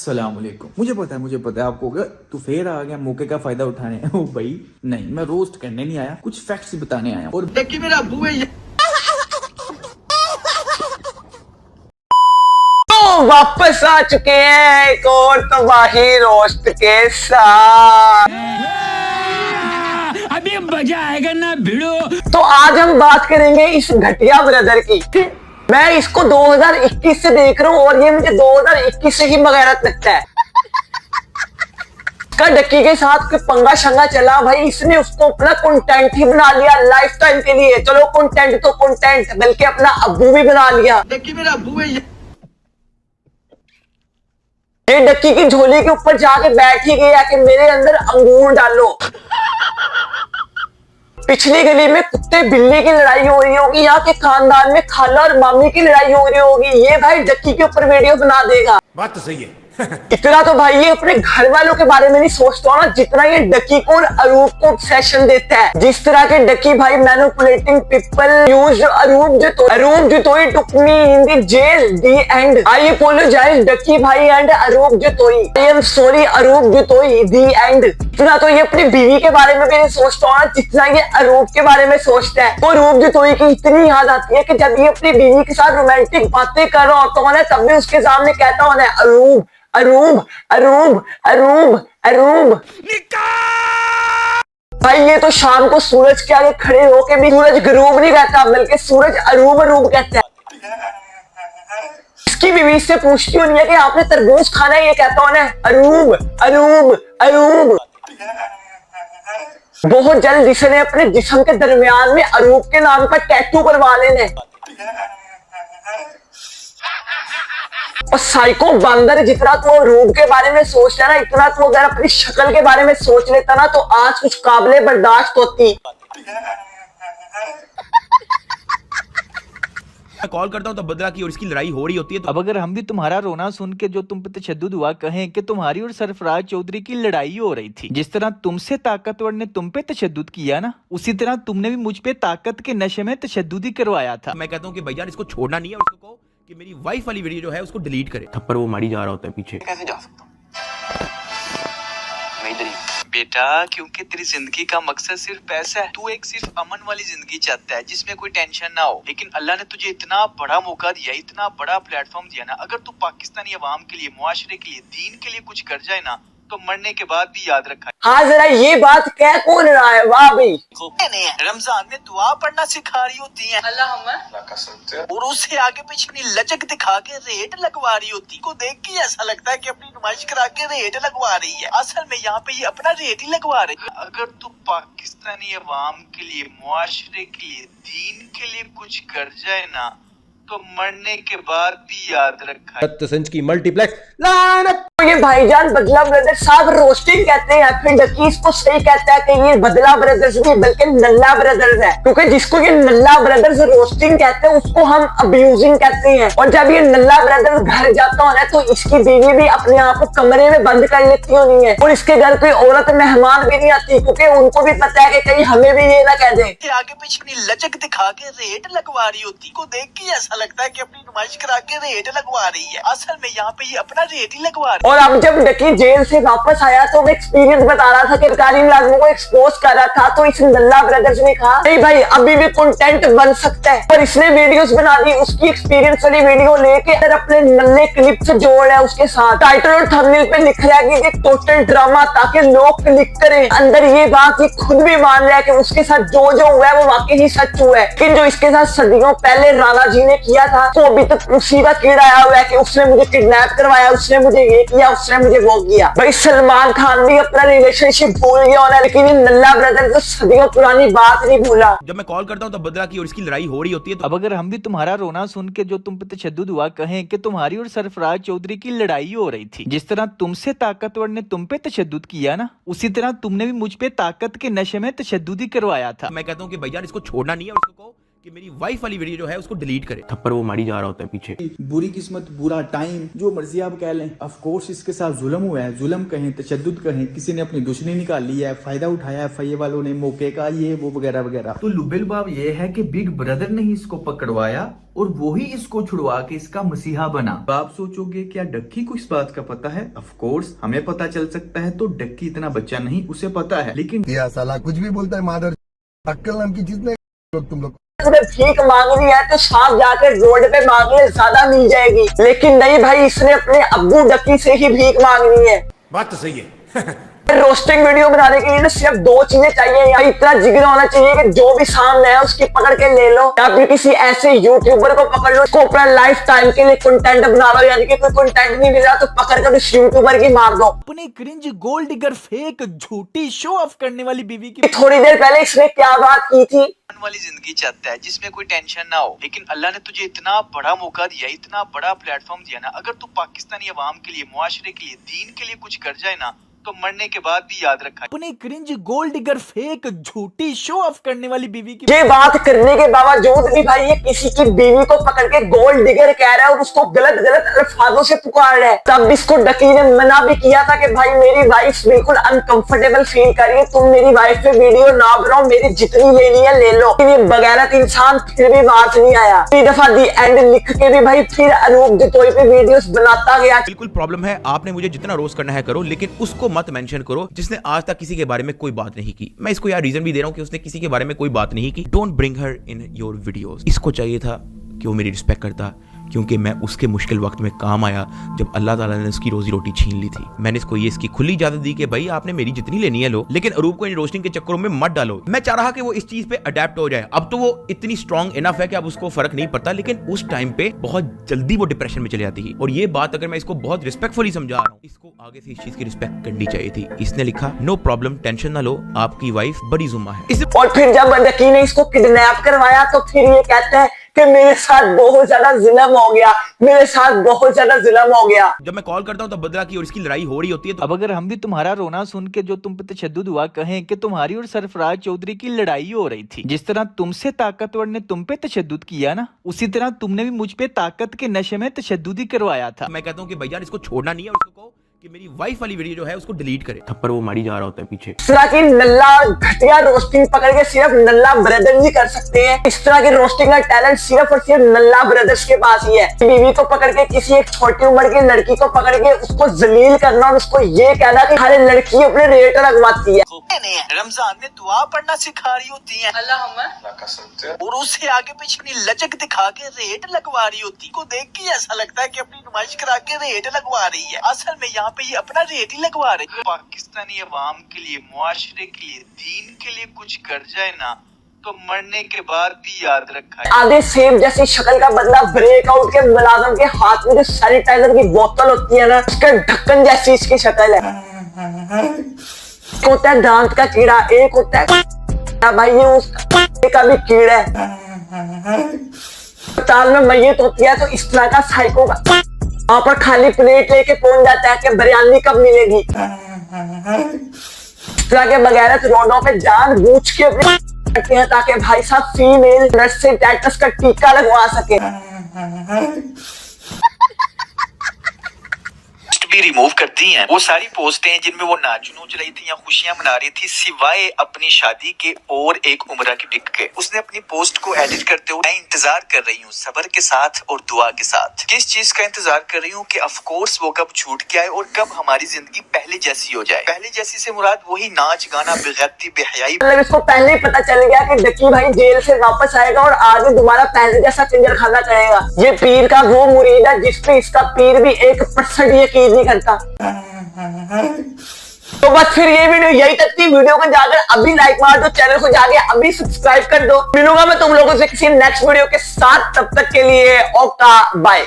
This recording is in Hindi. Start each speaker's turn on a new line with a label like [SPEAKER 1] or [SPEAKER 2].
[SPEAKER 1] अस्सलामुअलैकुम। मुझे पता है आपको क्या तू फिर आ गया मौके का फायदा उठाने। ओ भाई नहीं, मैं रोस्ट करने नहीं आया, कुछ फैक्ट्स बताने आया। और
[SPEAKER 2] कि मेरा अब्बू है तो वापस आ चुके हैं एक और तबाही रोस्ट के साथ।
[SPEAKER 3] अभी मजा आएगा ना भिड़ो।
[SPEAKER 2] तो आज हम बात करेंगे इस घटिया ब्रदर की। मैं इसको 2021 से देख रहा हूँ और ये मुझे 2021 से ही बगैरत लगता है। का डक्की के साथ कोई पंगा शंगा चला भाई, इसने उसको अपना कंटेंट ही बना लिया लाइफ टाइम के लिए। चलो कंटेंट तो कंटेंट, बल्कि अपना अब्बू भी बना लिया। डक्की मेरा अब्बू है ये डक्की की झोली के ऊपर जाके बैठ ही गया कि मेरे अंदर अंगूर डालो। पिछली गली में कुत्ते बिल्ली की लड़ाई हो रही होगी, यहाँ के खानदान में खाला और मामी की लड़ाई हो रही होगी, ये भाई डक्की के ऊपर वीडियो बना देगा।
[SPEAKER 4] बात तो सही है।
[SPEAKER 2] इतना तो भाई ये अपने घर वालों के बारे में नहीं सोचता ना, जितना ये डक्की को और अरूप को ऑब्सेशन देता है। जिस तरह के डक्की भाई manipulating people used Aroob Jatoi took me in the jail the end. I apologize Ducky भाई and Aroob Jatoi. I am sorry Aroob Jatoi the end. इतना तो ये अपनी बीवी के बारे में भी नहीं सोचता ना, जितना ये अरूप के बारे में सोचता है। तो अरूप जुतोई की इतनी याद आती है कि जब ये अपनी बीवी के साथ रोमांटिक बातें कर रहा होता है तब भी उसके सामने कहता होना है अरूप अरूब अरूब अरूब अरूब। भाई ये तो शाम को सूरज के आगे खड़े होके भी सूरज गरूब नहीं कहता, बल्कि सूरज अरूब अरूब कहता है। इसकी बीवी से पूछती होनी है कि आपने तरबूज खाना है, ये कहता होना है अरूब अरूब अरूब। बहुत जल्द इसने अपने जिस्म के दरमियान में अरूब के नाम का टैटू करवा लेने। और साइको बंदर जितना तो रूप के बारे में सोचता ना, इतना तो अगर अपनी शक्ल के बारे में सोच लेता ना तो आज कुछ काबिले बर्दाश्त होती।
[SPEAKER 4] मैं कॉल करता हूँ तो बदला की और इसकी लड़ाई हो रही होती है। तो
[SPEAKER 1] अब अगर हम भी तुम्हारा रोना सुन के जो तुम पे तशद्दुद हुआ कहें कि तुम्हारी और सरफराज चौधरी की लड़ाई हो रही थी, जिस तरह तुमसे ताकतवर ने तुम पे तशद्दुद किया ना, उसी तरह तुमने भी मुझ पे ताकत के नशे में तशद्दुद ही करवाया था।
[SPEAKER 4] मैं कहता हूँ कि भैया इसको छोड़ना नहीं है और इसको कहो कि मेरी वाइफ वाली वीडियो जो है उसको डिलीट करे। थप्पड़ वो मारी जा रहा होता है पीछे।
[SPEAKER 5] कैसे जा सकता हूँ मैं इधर ही बेटा, क्योंकि तेरी जिंदगी का मकसद सिर्फ पैसा है। तू एक सिर्फ अमन वाली जिंदगी चाहता है जिसमें कोई टेंशन ना हो, लेकिन अल्लाह ने तुझे इतना बड़ा मौका दिया, इतना बड़ा प्लेटफॉर्म दिया ना, अगर तू पाकिस्तानी अवाम के लिए, मुआशरे के लिए, दीन के लिए कुछ कर जाए ना तो मरने के बाद भी याद रखा।
[SPEAKER 2] हाँ जरा ये बात कह कौन रहा है? वाह भाई,
[SPEAKER 5] रमजान में दुआ पढ़ना सिखा रही होती है और उससे आगे पीछे अपनी लचक दिखा के रेट लगवा रही होती को देख के ऐसा लगता है कि अपनी नुमाइश करा के रेट लगवा रही है। असल में यहाँ पे ये अपना रेट ही लगवा रही है। अगर तू पाकिस्तानी अवाम के लिए, मुआशरे के लिए, दीन के लिए कुछ कर जाए ना तो मरने के बाद भी याद रखा।
[SPEAKER 4] सत्संज की मल्टीप्लेक्स लानत।
[SPEAKER 2] तो ये भाईजान बदला ब्रदर साहब रोस्टिंग कहते हैं, फिर डकी इसको सही कहता है कि ये बदला ब्रदर्स नहीं बल्कि नल्ला ब्रदर्स है, क्योंकि जिसको ये नल्ला ब्रदर्स रोस्टिंग कहते हैं उसको हम अब्यूजिंग कहते हैं। और जब ये नल्ला ब्रदर्स घर जाता हो ना तो इसकी बीवी भी अपने आप को कमरे में बंद कर लेती होनी है और इसके घर कोई औरत मेहमान भी नहीं आती, क्योंकि उनको भी पता है कि कहीं हमें भी ये ना कह दे।
[SPEAKER 5] आगे पीछे अपनी लचक दिखा के रेट लगवा रही होती को देख के ऐसा लगता है कि अपनी नुमाइश करा के रेट लगवा रही है। असल में यहाँ पे ये अपना रेट ही लगवा रही है।
[SPEAKER 2] और अब जब डकी जेल से वापस आया तो वो एक्सपीरियंस बता रहा था कि सरकारी मुलाजिमों को एक्सपोज कर रहा था, तो इस नल्ला ब्रदर्स ने कहा नहीं भाई अभी भी कंटेंट बन सकता है, और इसने वीडियोस बना दी। उसकी एक्सपीरियंस वाली वीडियो लेके अगर अपने नल्ले क्लिप से जोड़ है उसके साथ टाइटल और थंबनेल पे लिख रहा है कि टोटल ड्रामा, ताकि लोग क्लिक करें। अंदर ये बात ये खुद भी मान रहा है कि उसके साथ जो हुआ है वो वाकई ही सच हुआ है, लेकिन जो इसके साथ सदियों पहले राणा जी ने किया था तो अभी तक उसी का कीड़ा आया हुआ है कि उसने मुझे किडनैप करवाया, उसने मुझे ये किया, उसने मुझे वो किया। भाई सलमान खान भी अपना रिलेशनशिप भूल गया होना, लेकिन ये नल्ला ब्रदर तो सदियों पुरानी बात नहीं भूला।
[SPEAKER 4] जब मैं कॉल करता हूँ तो बदला की और इसकी लड़ाई हो रही होती है। तो
[SPEAKER 1] अब अगर हम भी तुम्हारा रोना सुन के जो तुम पे तशद्दुद हुआ कहें कि तुम्हारी और सरफराज चौधरी की लड़ाई हो रही थी, जिस तरह तुमसे ताकतवर ने तुम पे तशद्दुद किया ना, उसी तरह तुमने भी मुझ पे ताकत के नशे में तशद्दुद ही करवाया था।
[SPEAKER 4] मैं कहता हूँ कि भैया इसको छोड़ना नहीं है और इसको कहो कि मेरी वाइफ वाली वीडियो जो है उसको डिलीट करे। थप्पड़ वो मारी जा रहा होता है पीछे।
[SPEAKER 6] बुरी किस्मत, बुरा टाइम, जो मर्जी आप कह लें, ऑफ कोर्स इसके साथ जुल्म हुआ है। जुल्म कहें, तशद्दुद कहें, किसी ने अपनी दुश्मनी निकाल ली है, फायदा उठाया है FIA वालों ने मौके का, ये वो वगैरह वगैरह।
[SPEAKER 1] तो लुबिलबाब ये है कि बिग ब्रदर ने ही इसको पकड़वाया और वो ही इसको छुड़वा के इसका मसीहा बना।
[SPEAKER 6] आप सोचोगे क्या डक्की को इस बात का पता है? ऑफ कोर्स हमें पता चल सकता है, तो डक्की इतना बच्चा नहीं, उसे पता है। लेकिन
[SPEAKER 7] या साला कुछ भी बोलता है मादर, अक्ल नाम की जितने लोग तुम लोग
[SPEAKER 2] भीख मांगनी है तो सांप जाकर रोड पे मांग ले, ज्यादा मिल जाएगी। लेकिन नहीं भाई, इसने अपने अब्बू डक्की से ही भीख मांगनी है।
[SPEAKER 4] बात तो सही है।
[SPEAKER 2] रोस्टिंग वीडियो बनाने के लिए ना सिर्फ 2 चीजें चाहिए। या इतना जिगर होना चाहिए कि जो भी सामने है उसकी पकड़ के ले लो, या फिर किसी ऐसे यूट्यूबर को पकड़ लो, उसको अपना लाइफ टाइम के लिए कंटेंट बना लो। यानी कि कोई कंटेंट नहीं मिल रहा तो पकड़ कर उस यूट्यूबर की मार दो।
[SPEAKER 1] अपनी क्रिंज गोल्ड डिगर फेक झूठी शो ऑफ करने वाली बीवी की
[SPEAKER 2] थोड़ी देर पहले इसने क्या बात की थी?
[SPEAKER 5] वाली जिंदगी चाहता है जिसमें कोई टेंशन ना हो, लेकिन अल्लाह ने तुझे इतना बड़ा मौका दिया, इतना बड़ा प्लेटफॉर्म दिया ना, अगर तू पाकिस्तानी अवाम के लिए, मुआशरे के लिए, दीन के लिए कुछ कर जाए ना, तो मरने के बाद भी याद रखा।
[SPEAKER 1] अपनी क्रिंज गोल्ड डिगर फेक झूठी शो ऑफ करने वाली बीवी की
[SPEAKER 2] ये बात करने के बावजूद भी भाई ये किसी की बीवी को पकड़ के गोल्ड डिगर कह रहा है और उसको गलत गलत अल्फाजों से पुकार रहा है। तब इसको डकी ने मना भी किया था कि भाई मेरी वाइफ बिल्कुल अनकंफर्टेबल फील कर रही है, तुम मेरी वाइफ पे वीडियो ना बनाओ, मेरी जितनी लेनी है ले लो। ये बगैरत इंसान फिर भी बात नहीं आया। कई दफा दी एंड लिख के भी भाई फिर अनूप जतोई पे वीडियोस बनाता गया।
[SPEAKER 4] बिल्कुल प्रॉब्लम है, आपने मुझे जितना रोस्ट करना है करो, लेकिन उसको मत मेंशन करो जिसने आज तक किसी के बारे में कोई बात नहीं की। मैं इसको यार रीजन भी दे रहा हूं कि उसने किसी के बारे में कोई बात नहीं की। Don't bring her in your videos. इसको चाहिए था कि वो मेरी रिस्पेक्ट करता, क्योंकि मैं उसके मुश्किल वक्त में काम आया जब अल्लाह ताला ने उसकी रोजी रोटी छीन ली थी। मैंने इसको ये इसकी खुली इजाजत दी कि भाई आपने मेरी जितनी लेनी है लो, लेकिन अरूप को इन रोस्टिंग के चक्करों में मत डालो। मैं चाह रहा कि वो इस चीज पे अडेप्ट हो जाए। अब तो वो इतनी स्ट्रांग इनफ है कि अब उसको फर्क नहीं पड़ता, लेकिन उस टाइम पे बहुत जल्दी वो डिप्रेशन में चले जाती है। और ये बात अगर मैं इसको बहुत रिस्पेक्टफुली समझा रहा हूँ, इसको आगे से इस चीज की रिस्पेक्ट करनी चाहिए थी। इसने लिखा नो प्रॉब्लम, टेंशन ना लो, आपकी वाइफ बड़ी जुम्मा है।
[SPEAKER 2] और फिर जब डकी ने इसको किडनैप करवाया तो फिर ये कहता है कि मेरे साथ बहुत ज्यादा जुल्म हो गया, मेरे साथ बहुत ज्यादा जुल्म हो गया।
[SPEAKER 4] जब मैं कॉल करता हूँ तब बदला की और इसकी लड़ाई हो रही होती है। तो
[SPEAKER 1] अब अगर हम भी तुम्हारा रोना सुन के जो तुम पे तशद्दुद हुआ कहें कि तुम्हारी और सरफराज चौधरी की लड़ाई हो रही थी, जिस तरह तुमसे ताकतवर ने तुम पे तशद्दुद किया ना, उसी तरह तुमने भी मुझ पे ताकत के नशे में तशद्दुद ही करवाया था।
[SPEAKER 4] मैं कहता हूँ कि भैया इसको छोड़ना नहीं है, उसको कहो कि मेरी वाइफ वाली वीडियो जो है उसको डिलीट करे। थप्पड़ वो मारी जा रहा होता है पीछे।
[SPEAKER 2] इस तरह की नल्ला घटिया रोस्टिंग पकड़ के सिर्फ नल्ला ब्रदर्स ही कर सकते हैं। इस तरह की रोस्टिंग का टैलेंट सिर्फ और सिर्फ नल्ला ब्रदर्स के पास ही है। बीवी को पकड़ के, किसी एक छोटी उम्र की लड़की को पकड़ के उसको जलील करना और उसको ये कहना कि हर लड़की अपने रेट लगवाती है।
[SPEAKER 5] रमजान में दुआ पढ़ना सिखा रही होती है और उससे आगे पीछे अपनी लचक दिखा के रेट लगवा रही होती को देख के ऐसा लगता है कि अपनी नुमाइश करा के रेट लगवा रही है। असल में यहाँ पे ये अपना रेट ही लगवा रही है। पाकिस्तानी अवाम के लिए, मुआशरे के लिए, दीन के लिए कुछ कर जाए ना, तो मरने के बाद भी याद रखा है।
[SPEAKER 2] आधे सेब जैसी शक्ल का बदला ब्रेकआउट के मुलाजिम के हाथ में जो सैनिटाइजर की बोतल होती है ना, उसके ढक्कन जैसी इसकी शक्ल है। एक होता है दांत का कीड़ा, एक होता है भाई ये उसका भी कीड़ा है। अस्पताल में मैयत होती है तो इस तरह का साइको का वहां पर खाली प्लेट लेके पहुंच जाता है कि बिरयानी कब मिलेगी। इस तरह के बगैरत रोडों पे जानबूझ के करते हैं ताकि भाई साहब फीमेल नर्स से टेटस का टीका लगवा सके।
[SPEAKER 5] भी रिमूव कर दी हैं। वो सारी पोस्टें जिनमें वो नाच नूच रही थी या खुशियां मना रही थी, सिवाय अपनी शादी के और एक उम्रा की पिक के। उसने अपनी पोस्ट को एडिट करते हुए, मैं इंतजार कर रही हूँ सब्र के साथ और दुआ के साथ। किस चीज का इंतजार कर रही हूँ कि ऑफ कोर्स वो कब छूट के आए और कब हमारी जिंदगी पहले जैसी हो जाए। पहले जैसी से मुराद वही नाच गाना, बेगैरती, बेहयाई।
[SPEAKER 2] मतलब इसको पहले ही पता चल गया कि डकी भाई जेल से वापस आएगा और आगे दोबारा पहले जैसा चिंजर खाना चाहेगा। ये पीर का वो मुरीद है जिसपे इसका पीर भी 1% यकीन नहीं करता। तो बस फिर ये वीडियो यही तक थी। वीडियो को जाकर अभी लाइक मार दो, चैनल को जाके अभी सब्सक्राइब कर दो। मिलूंगा मैं तुम लोगों से किसी नेक्स्ट वीडियो के साथ, तब तक के लिए ओका बाय।